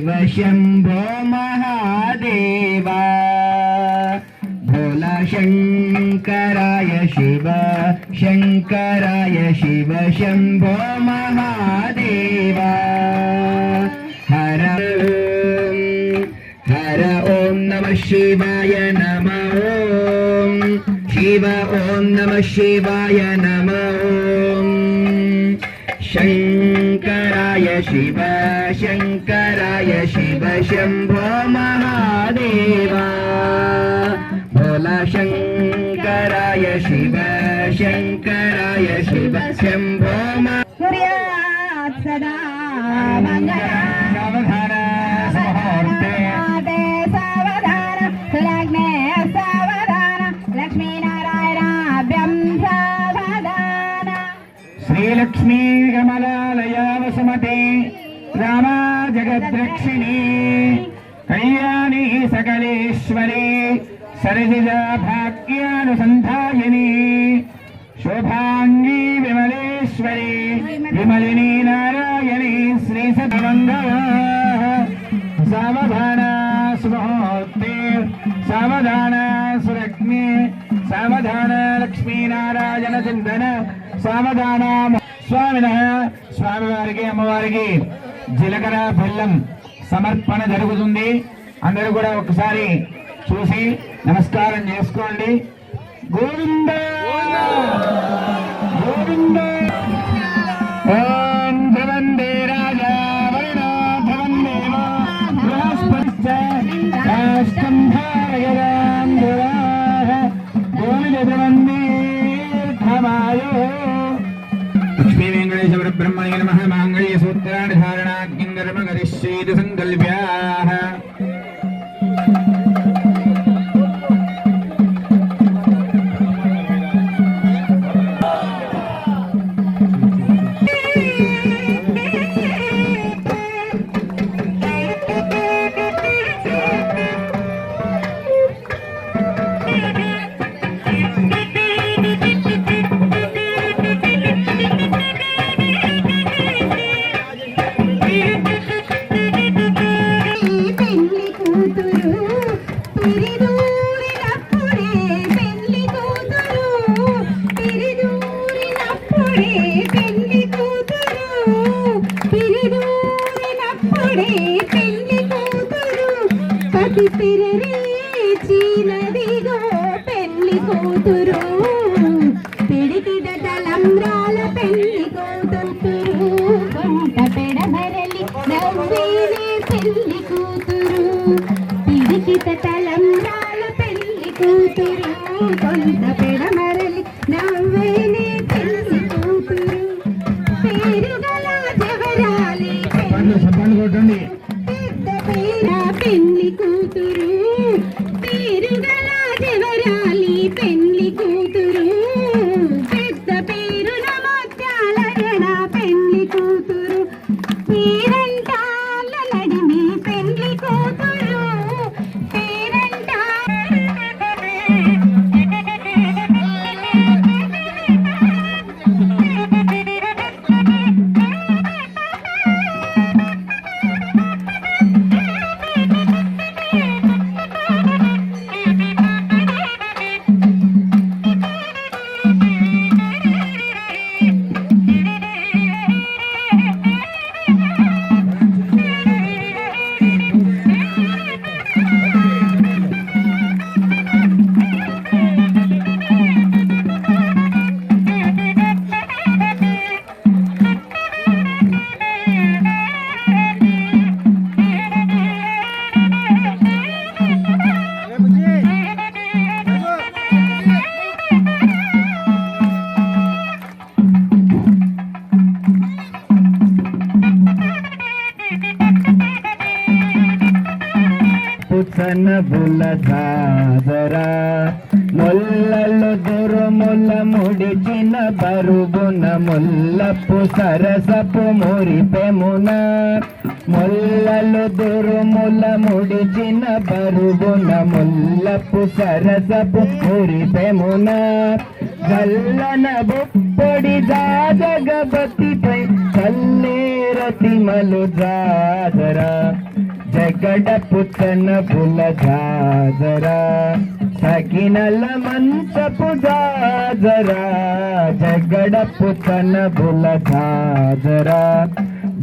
शिव शंभो महादेवा भोला शंकराय शिव शंकराय शिव शंभो महादेवा हर हर ओम नमः शिवाय नमः ओम शिव ओम नमः शिवाय नमः ओम शंकराय शिव शंकराय शिव शंभो महादेवा भोला शंकराय शिव शंकराय शिव शंभो सूर्यात् सदा सावधान सावधान सुलग्ने सावधान लक्ष्मीनारायणाभ्यं सावधान श्रीलक्ष्मी कमलालया वसुमते रामा जगद्रक्षिणी कल्याणी सकलेश्वरी सरसिजा भाग्यानुसंधायिनी शोभांगी विमलेश्वरी विमलिनी नारायणी श्री सद्मंगला सावधान सुमुहूर्ते सावधान सुलग्ने सावधान लक्ष्मी नारायण चिंतन सावधान स्वामिनः స్వామివారికి అమ్మవారికి జీలకర్ర బెల్లం సమర్పణ జరుగుతుంది. అందరూ కూడా ఒకసారి చూసి నమస్కారం చేసుకోండి. గోవింద గోవింద ఓం ధ్రువందే రాజా వరుణో ధ్రువందేవ బృహస్పతిశ్చ ధారయదాం ధ్రువాః గోవింద ధ్రువందే ధమాయో लक्ष्मी वेंकटेश ब्रह्मणे नमः मांगल्य सूत्राणि धारणाग्निर्म करिष्येति संकल्प्याः చీలదిగో పెళ్లి కూతురు పిడికిడ తలంబ్రాల పెళ్లి కూతురు కొంట పెడమరలి నవ్వేనే పెళ్లి కూతురు పిడికిట తలంబ్రాల పెళ్లి కూతురు కొంట పెడమరలి నవ్వేనే పెళ్లి కూతురు పేరుగల జవరాలి పెద్ద పేర పెళ్లి కూతురు పేరుగల జవరాలి పెళ్లి కూతురు పెద్ద పేరున ముత్యాలయన పెళ్లి కూతురు పేరంటాల నడిమి పెళ్లి కూతురు పేరంటా పుచ్చనబుల జాజరా ముల్లలు దురుముల ముడిచిన బరుబున ముల్లపు సరసపు మురిపెమున ముల్లలు దురుముల ముడిచిన బరుబున ముల్లపు సరసపు మురిపెమున గల్లన బొప్పొడి జాజగబతిపై కల్లేరతిమలు జాజరా జగడపు తనపుల జాజరా సకినల మంచపు జాజరా జగడపు తనపుల జాజరా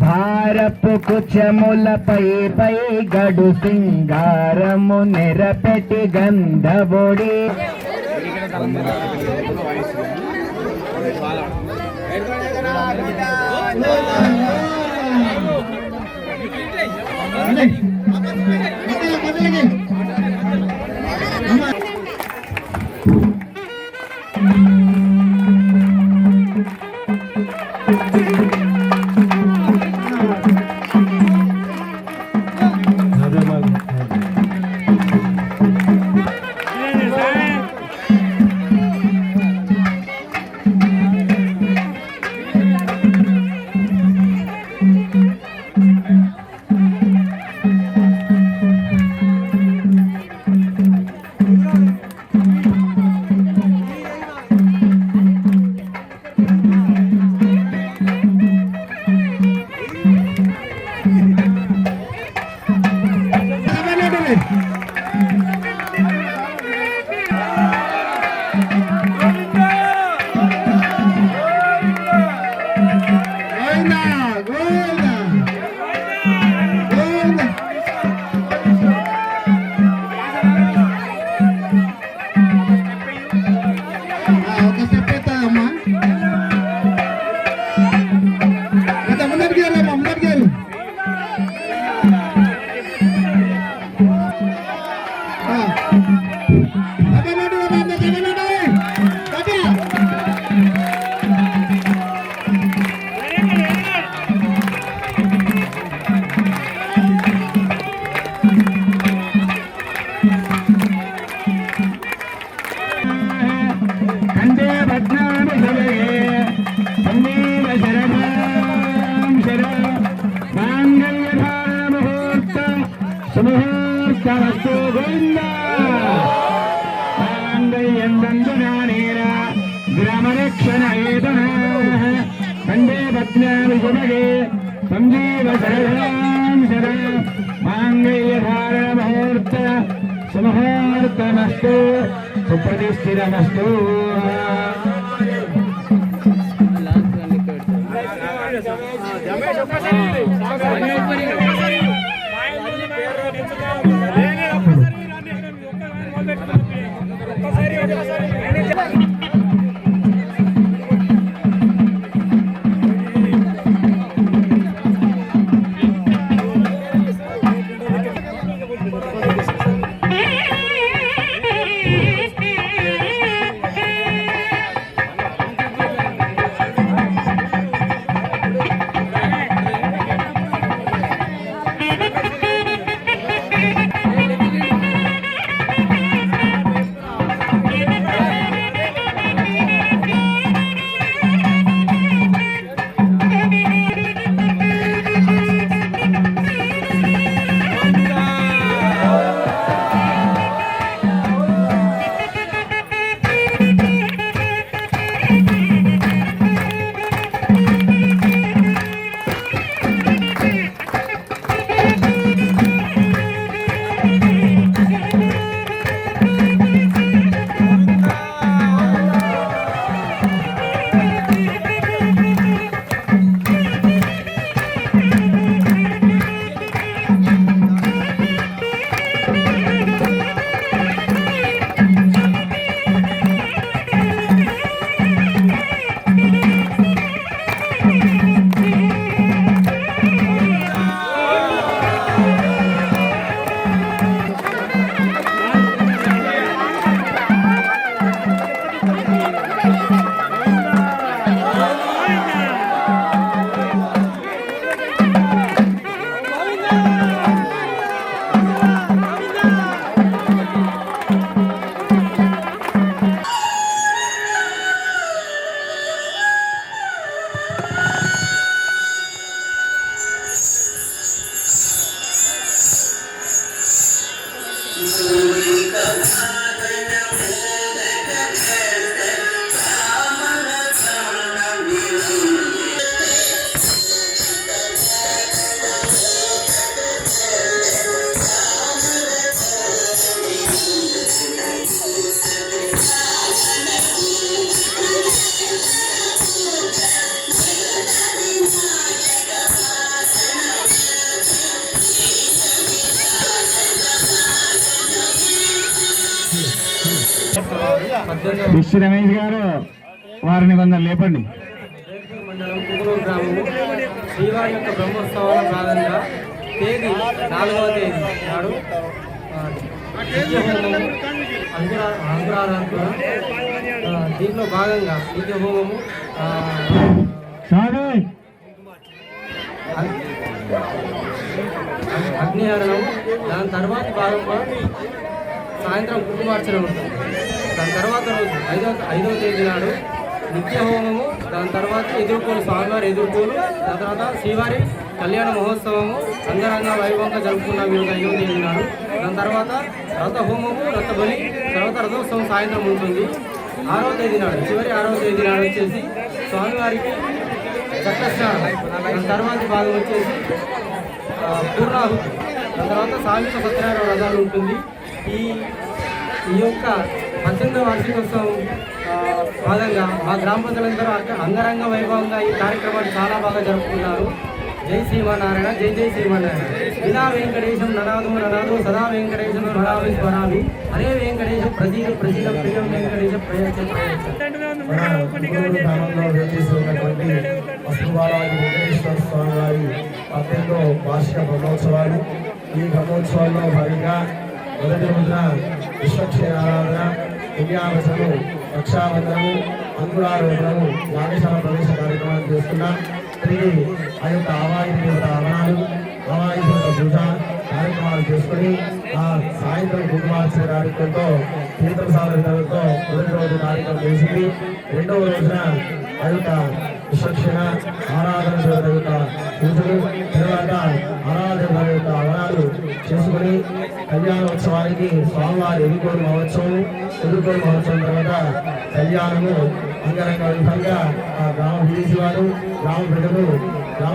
భారపు కుచములపై పై గడు సింగారము నెరపెటి గంధబొడి కండే భద్రాభిషుభగే సంజీవ శరణం శర మాంగళ్యధారణ ముహూర్త సుముహూర్తమస్తు సుప్రతిష్ఠితమస్తు. విశ్వ రమేష్ గారు వారిని కొందరు లేపండి. మండలం కుకునూరు గ్రామము శ్రీవారి యొక్క బ్రహ్మోత్సవాల భాగంగా తేదీ 4వ తేదీ నాడు నిత్య హోమము అంకురారాధన దీంట్లో భాగంగా నిత్య హోమము అగ్నిహరణం, దాని తర్వాత భాగంగా సాయంత్రం కుటుంబార్చన ఉంటుంది. దాని తర్వాత రోజు 5వ తేదీ నాడు నిత్య హోమము, దాని తర్వాత ఎదుర్కోలు స్వామివారి ఎదుర్కోలు, దాని తర్వాత శ్రీవారి కళ్యాణ మహోత్సవము అంగరంగ వైభవంగా జరుపుకున్నాం ఈరోజు 5వ తేదీ నాడు. దాని తర్వాత రథ హోమము, రథ బలి, తర్వాత రథోత్సవం సాయంత్రం ఉంటుంది. 6వ తేదీ నాడు, చివరి 6వ తేదీ నాడు వచ్చేసి స్వామివారికి చక్రస్నానం, దాని తర్వాత భాగం వచ్చేసి పూర్ణాహుతి, దాని తర్వాత సాయుధ సత్యనారాయణ రథాలు ఉంటుంది. ఈ యొక్క 18వ వార్షికోత్సవం భాగంగా మా గ్రామ ప్రజలందరూ అంగరంగ వైభవంగా ఈ కార్యక్రమాన్ని చాలా బాగా జరుపుకున్నారు. జై శ్రీమన్నారాయణ, జై జై శ్రీమన్నారాయణ. వినా వెంకటేశం ననాదో ననాదో సదా వెంకటేశం స్మరామి స్మరామి, హరే వెంకటేశం ప్రసీద ప్రసీద ప్రియం వెంకటేశం ప్రయత్న గ్రామంలో వేచేసినటువంటి వస్తుబాలాజీ వెంకటేశ్వర స్వామి వారి 18వ వార్షిక బ్రహ్మోత్సవాలు. ఈ బ్రహ్మోత్సవాల్లో భాగంగా మొదటి రోజున విశ్వక్షేణ ఆరాధన, పుణ్యావచనము, రక్షాబంధనము, అంకురారోపణము, యాగశాల ప్రవేశ కార్యక్రమాలు చేస్తున్నాం. తిరిగి ఆ యొక్క ఆవాయుధ దేవత హవనాలు, ఆవాయుధ దేవత పూజ కార్యక్రమాలు చేసుకుని ఆ సాయంత్రం కుటుంబార్చన కార్యక్రమంతో తీర్థప్రసాద వితరణతో మొదటి రోజు కార్యక్రమం చేసింది. రెండవ రోజున ఆ యొక్క విశ్వక్షణ ఆరాధన దేవత యొక్క పూజలు, తర్వాత ఆరాధన యొక్క హవనాలు చేసుకుని కళ్యాణోత్సవానికి స్వామివారి ఎదుర్కోలు మహోత్సవం తర్వాత కళ్యాణము అంగరంగ విధంగా ఆ గ్రామ విదేశీ వారు, గ్రామ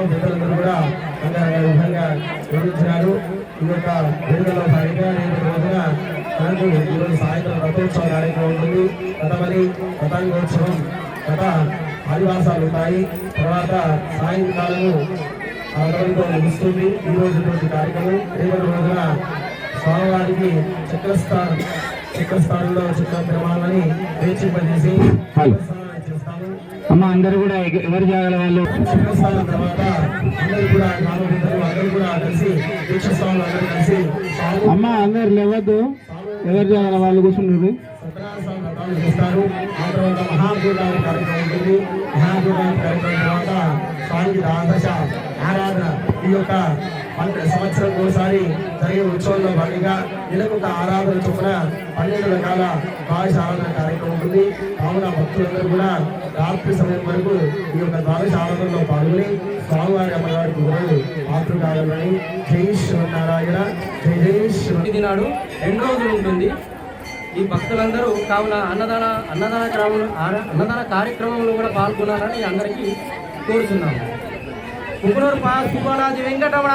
పెద్దలందరూ కూడా అంగరంగ విధంగా నిర్వహించినారు. ఈ యొక్క వేడుకలో భాగంగా రేపటి రోజున మనకు ఈరోజు సాయంత్రం రథోత్సవ కార్యక్రమం ఉంటుంది. రథబలి, రథాంగోత్సవం, రథ ఆదివాసాలు ఉంటాయి. తర్వాత సాయంకాలము ఆ రథంతో ముగుస్తుంది ఈ రోజు కార్యక్రమం. రేపటి రోజున స్వామివారికి చక్రస్థానంలో చక్ర తిరుమలని వేచింపజేసి చేస్తాము. అమ్మ అందరూ కూడా ఎవరి జాగాల వాళ్ళు చక్రస్థానం తర్వాత అందరూ కూడా గ్రామీణులు అందరూ కూడా కలిసి దీక్షస్వాములు అందరూ కలిసి అమ్మ అందరు లేవద్దు, ఎవరి జాగాల వాళ్ళు కూర్చున్నారు. సత్యనారాయణ వ్రతాలు చేస్తారు. ఆ తర్వాత మహాపూర్ణావతి కార్యక్రమం ఉంటుంది. మహాపూర్ణావతి కార్యక్రమం తర్వాత స్వామికి ద్వాదశ ఆరాధన, ఈ యొక్క సంవత్సరం ఒకసారి జరిగే ఉత్సవంలో భాగంగా నెలకొక ఆరాధన చొప్పున 12 రకాల ద్వాదశ ఆరాధన కార్యక్రమం ఉంటుంది. కావున భక్తులందరూ కూడా రాత్రి సమయం వరకు ఈ యొక్క ద్వాదశ ఆరాధనలో పాల్గొని స్వామివారి అమ్మగారికి గురువు పాత్ర కావాలని జై శ్రీమన్నారాయణ, జై జై శ్రీ. ఇది నాడు 2 రోజులు ఉంటుంది. ఈ భక్తులందరూ కావున అన్నదాన కార్యక్రమంలో కూడా పాల్గొనాలని అందరికీ కోరుతున్నాము. కుకునూరు బాలాజీ వెంకటరమణ.